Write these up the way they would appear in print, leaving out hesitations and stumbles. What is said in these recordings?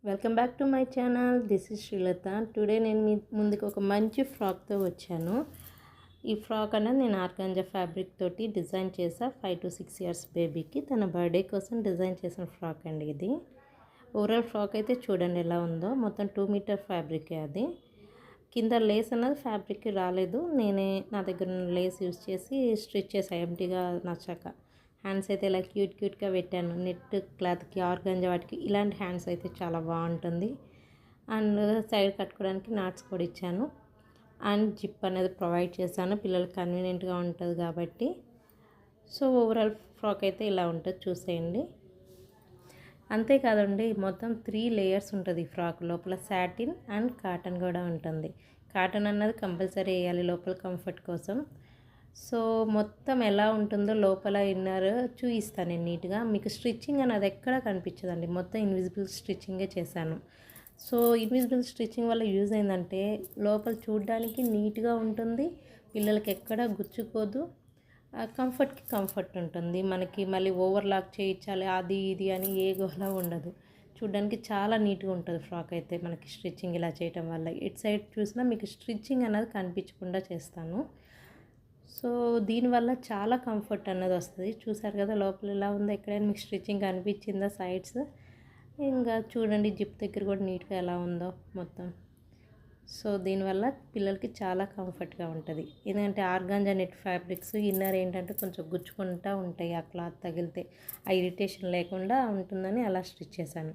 Welcome back to my channel. This is Srilatha. Today నేను మీ ముందుకు ఒక మంచి ఫ్రాక్తో వచ్చాను. ఈ ఫ్రాక్ అనేది నేను ఆర్గాంజా ఫ్యాబ్రిక్ తోటి డిజైన్ చేసా. 5 to 6 ఇయర్స్ బేబీకి తన బర్త్డే కోసం డిజైన్ చేసిన ఫ్రాక్ అండి ఇది. ఓవరాల్ ఫ్రాక్ అయితే చూడండి ఎలా ఉందో. మొత్తం 2 మీటర్ ఫ్యాబ్రిక్ అది. కింద లేస్ అన్నది ఫ్యాబ్రిక్ రాలేదు, నేనే నా దగ్గర ఉన్న లేస్ యూస్ చేసి స్టిచ్ చేసాను ఎంటీగా నచ్చాక. హ్యాండ్స్ అయితే ఇలా క్యూట్గా పెట్టాను. నెట్ క్లాత్కి, ఆర్గాంజా వాటికి ఇలాంటి హ్యాండ్స్ అయితే చాలా బాగుంటుంది. అండ్ సైడ్ కట్టుకోవడానికి నాట్స్ కూడా ఇచ్చాను. అండ్ జిప్ అనేది ప్రొవైడ్ చేశాను, పిల్లలకి కన్వీనియంట్గా ఉంటుంది కాబట్టి. సో ఓవరాల్ ఫ్రాక్ అయితే ఇలా ఉంటుంది, చూసేయండి. అంతేకాదండి, మొత్తం 3 లేయర్స్ ఉంటుంది ఈ ఫ్రాక్. లోపల సాటిన్ అండ్ కాటన్ కూడా ఉంటుంది. కాటన్ అన్నది కంపల్సరీ వేయాలి లోపల కంఫర్ట్ కోసం. సో మొత్తం ఎలా ఉంటుందో లోపల ఇన్నర్ చూపిస్తాను నేను నీట్గా. మీకు స్టిచ్చింగ్ అనేది ఎక్కడ కనిపించదండి, మొత్తం ఇన్విజిబుల్ స్టిచ్చింగే చేశాను. సో ఇన్విజిబుల్ స్టిచ్చింగ్ వల్ల యూజ్ అయిందంటే లోపల చూడడానికి నీట్గా ఉంటుంది, పిల్లలకి ఎక్కడ గుచ్చుకోదు, కంఫర్ట్కి కంఫర్ట్ ఉంటుంది. మనకి మళ్ళీ ఓవర్లాక్ చేయించాలి అది ఇది అని ఏ గోలా ఉండదు. చూడడానికి చాలా నీట్గా ఉంటుంది ఫ్రాక్ అయితే మనకి స్టిచ్చింగ్ ఇలా చేయటం వల్ల. ఇటు సైడ్ చూసినా మీకు స్టిచ్చింగ్ అనేది కనిపించకుండా చేస్తాను. సో దీనివల్ల చాలా కంఫర్ట్ అన్నది వస్తుంది. చూసారు కదా లోపల ఎలా ఉందో, ఎక్కడైనా మీకు స్టిచ్చింగ్ కనిపించిందా సైడ్స్? ఇంకా చూడండి జిప్ దగ్గర కూడా నీట్గా ఎలా ఉందో మొత్తం. సో దీనివల్ల పిల్లలకి చాలా కంఫర్ట్గా ఉంటుంది. ఎందుకంటే ఆర్గాంజా నెట్ ఫ్యాబ్రిక్స్ ఇన్నర్ ఏంటంటే కొంచెం గుచ్చుకుంటూ ఉంటాయి, ఆ క్లాత్ తగిలితే ఆ ఇరిటేషన్ లేకుండా ఉంటుందని అలా స్టిచ్ చేశాను.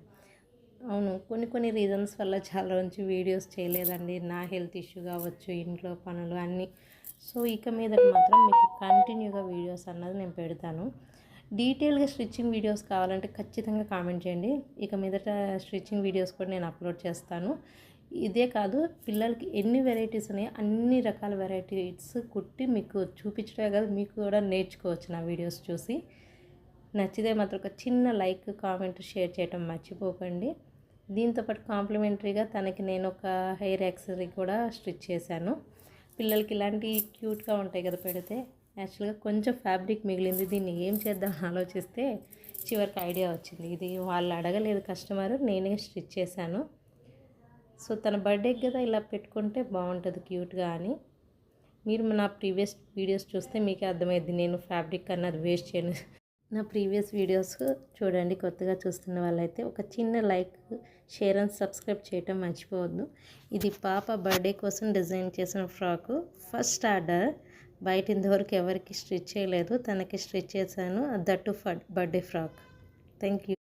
అవును, కొన్ని రీజన్స్ వల్ల చాలా రోజు వీడియోస్ చేయలేదండి. నా హెల్త్ ఇష్యూ కావచ్చు, ఇంట్లో పనులు అన్నీ. సో ఇక మీద మాత్రం మీకు కంటిన్యూగా వీడియోస్ అన్నది నేను పెడతాను. డీటెయిల్గా స్టిచ్చింగ్ వీడియోస్ కావాలంటే ఖచ్చితంగా కామెంట్ చేయండి. ఇక మీదట స్టిచ్చింగ్ వీడియోస్ కూడా నేను అప్లోడ్ చేస్తాను. ఇదే కాదు, పిల్లలకి ఎన్ని వెరైటీస్ ఉన్నాయో అన్ని రకాల వెరైటీస్ కుట్టి మీకు చూపించడే కాదు, మీకు కూడా నేర్చుకోవచ్చు నా వీడియోస్ చూసి. నచ్చితే మాత్రం ఒక చిన్న లైక్, కామెంట్, షేర్ చేయడం మర్చిపోకండి. దీంతోపాటు కాంప్లిమెంటరీగా తనకి నేను ఒక హెయిర్ యాక్సెసరీ కూడా స్టిచ్ చేశాను. పిల్లలకి ఇలాంటి క్యూట్గా ఉంటాయి కదా పెడితే. యాక్చువల్గా కొంచెం ఫ్యాబ్రిక్ మిగిలింది, దీన్ని ఏం చేద్దాం ఆలోచిస్తే చివరికి ఐడియా వచ్చింది. ఇది వాళ్ళు అడగలేదు కస్టమర్, నేనే స్టిచ్ చేశాను. సో తన బర్త్డేకి కదా ఇలా పెట్టుకుంటే బాగుంటుంది క్యూట్గా అని. మీరు నా ప్రీవియస్ వీడియోస్ చూస్తే మీకే అర్థమైంది నేను ఫ్యాబ్రిక్ అన్నది వేస్ట్ చేయను. నా ప్రీవియస్ వీడియోస్ చూడండి. కొత్తగా చూస్తున్న వాళ్ళైతే ఒక చిన్న లైక్, షేర్ అండ్ సబ్స్క్రైబ్ చేయటం మర్చిపోవద్దు. ఇది పాప బర్త్డే కోసం డిజైన్ చేసిన ఫ్రాకు. ఫస్ట్ ఆర్డర్, బయట ఇంతవరకు ఎవరికి స్టిచ్ చేయలేదు, తనకి స్టిచ్ చేశాను. That birthday frock. Thank you.